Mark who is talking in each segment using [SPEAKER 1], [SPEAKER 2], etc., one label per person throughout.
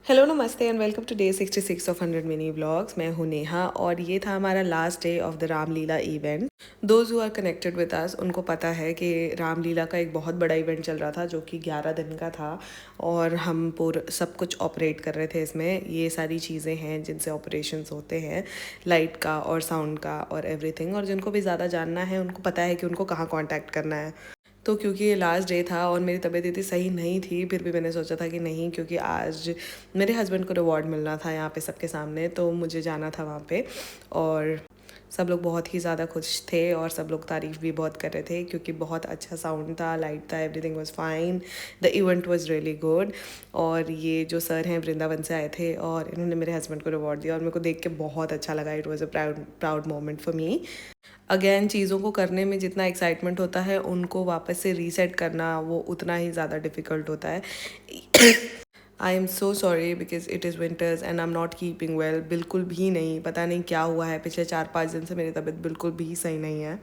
[SPEAKER 1] Hello नमस्ते and welcome to day 66 of 100 mini vlogs. मैं हूँ नेहा और ये था हमारा last day of the Ramlila event. Those who are connected with us उनको पता है कि रामलीला का एक बहुत बड़ा इवेंट चल रहा था जो कि 11 दिन का था और हम पूरा सब कुछ ऑपरेट कर रहे थे इसमें। ये सारी चीज़ें हैं जिनसे ऑपरेशंस होते हैं, लाइट का और साउंड का और एवरीथिंग। और जिनको भी ज़्यादा जानना है उनको पता है कि उनको कहाँ कॉन्टैक्ट करना है। तो क्योंकि ये लास्ट डे था और मेरी तबीयत इतनी सही नहीं थी, फिर भी मैंने सोचा था कि नहीं, क्योंकि आज मेरे हस्बैंड को रिवॉर्ड मिलना था यहाँ पे सबके सामने, तो मुझे जाना था वहाँ पे। और सब लोग बहुत ही ज़्यादा खुश थे और सब लोग तारीफ़ भी बहुत कर रहे थे क्योंकि बहुत अच्छा साउंड था, लाइट था, everything was fine, the event was really good. और ये जो सर हैं वृंदावन से आए थे और इन्होंने मेरे हस्बैंड को रिवॉर्ड दिया और मेरे को देख के बहुत अच्छा लगा। It was a proud moment for me. Again, चीज़ों को करने में जितना एक्साइटमेंट होता है उनको वापस से रीसेट करना वो उतना ही ज़्यादा डिफ़िकल्ट होता है। I am so sorry because it is winters and I am not keeping well. बिल्कुल भी नहीं, पता नहीं क्या हुआ है, पिछले 4-5 दिन से मेरी तबीयत बिल्कुल भी सही नहीं है।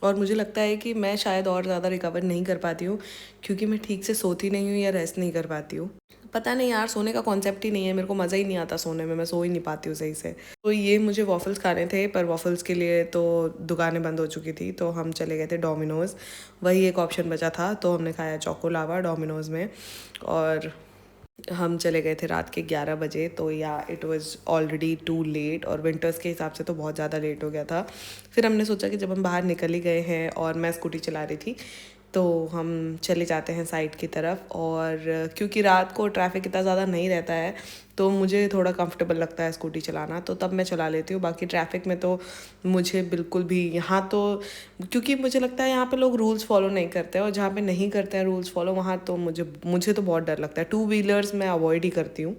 [SPEAKER 1] और मुझे लगता है कि मैं शायद और ज़्यादा रिकवर नहीं कर पाती हूँ क्योंकि मैं ठीक से सोती नहीं हूँ या रेस्ट नहीं कर पाती हूँ। पता नहीं यार, सोने का कॉन्सेप्ट ही नहीं है, मेरे को मज़ा ही नहीं आता सोने में, मैं सो ही नहीं पाती हूँ सही से। तो ये मुझे वॉफल्स खाने थे, पर वॉफल्स के लिए तो दुकानें बंद हो चुकी थी, तो हम चले गए थे डोमिनोज़। वही एक ऑप्शन बचा था, तो हमने खाया चोको लावा डोमिनोज़ में। और हम चले गए थे रात के 11 बजे, तो या it was already too late और विंटर्स के हिसाब से तो बहुत ज़्यादा लेट हो गया था। फिर हमने सोचा कि जब हम बाहर निकल ही गए हैं और मैं स्कूटी चला रही थी तो हम चले जाते हैं साइड की तरफ। और क्योंकि रात को ट्रैफिक इतना ज़्यादा नहीं रहता है तो मुझे थोड़ा कंफर्टेबल लगता है स्कूटी चलाना, तो तब मैं चला लेती हूँ। बाकी ट्रैफिक में तो मुझे बिल्कुल भी यहाँ तो, क्योंकि मुझे लगता है यहाँ पे लोग रूल्स फॉलो नहीं करते हैं और जहाँ पे नहीं करते हैं रूल्स फॉलो वहाँ तो मुझे तो बहुत डर लगता है। टू व्हीलर्स मैं अवॉइड ही करती हूँ।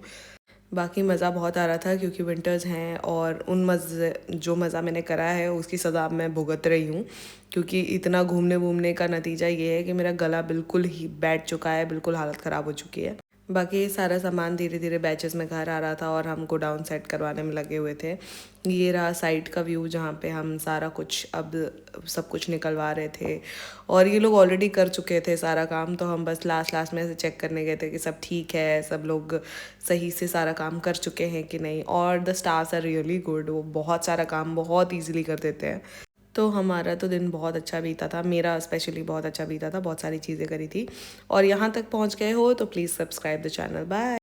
[SPEAKER 1] बाकी मज़ा बहुत आ रहा था क्योंकि विंटर्स हैं और उन मज़े जो मज़ा मैंने करा है उसकी सज़ा मैं भुगत रही हूँ। क्योंकि इतना घूमने वूमने का नतीजा ये है कि मेरा गला बिल्कुल ही बैठ चुका है, बिल्कुल हालत ख़राब हो चुकी है। बाकी सारा सामान धीरे धीरे बैचेस में घर आ रहा था और हम गोडाउन सेट करवाने में लगे हुए थे। ये रहा साइट का व्यू जहाँ पे हम सारा कुछ अब सब कुछ निकलवा रहे थे और ये लोग ऑलरेडी कर चुके थे सारा काम, तो हम बस लास्ट में से चेक करने गए थे कि सब ठीक है, सब लोग सही से सारा काम कर चुके हैं कि नहीं। और the staffs are really good, वो बहुत सारा काम बहुत ईजिली कर देते हैं। तो हमारा तो दिन बहुत अच्छा बीता था, मेरा स्पेशली बहुत अच्छा बीता था, बहुत सारी चीज़ें करी थी। और यहाँ तक पहुँच गए हो तो please subscribe the channel. Bye.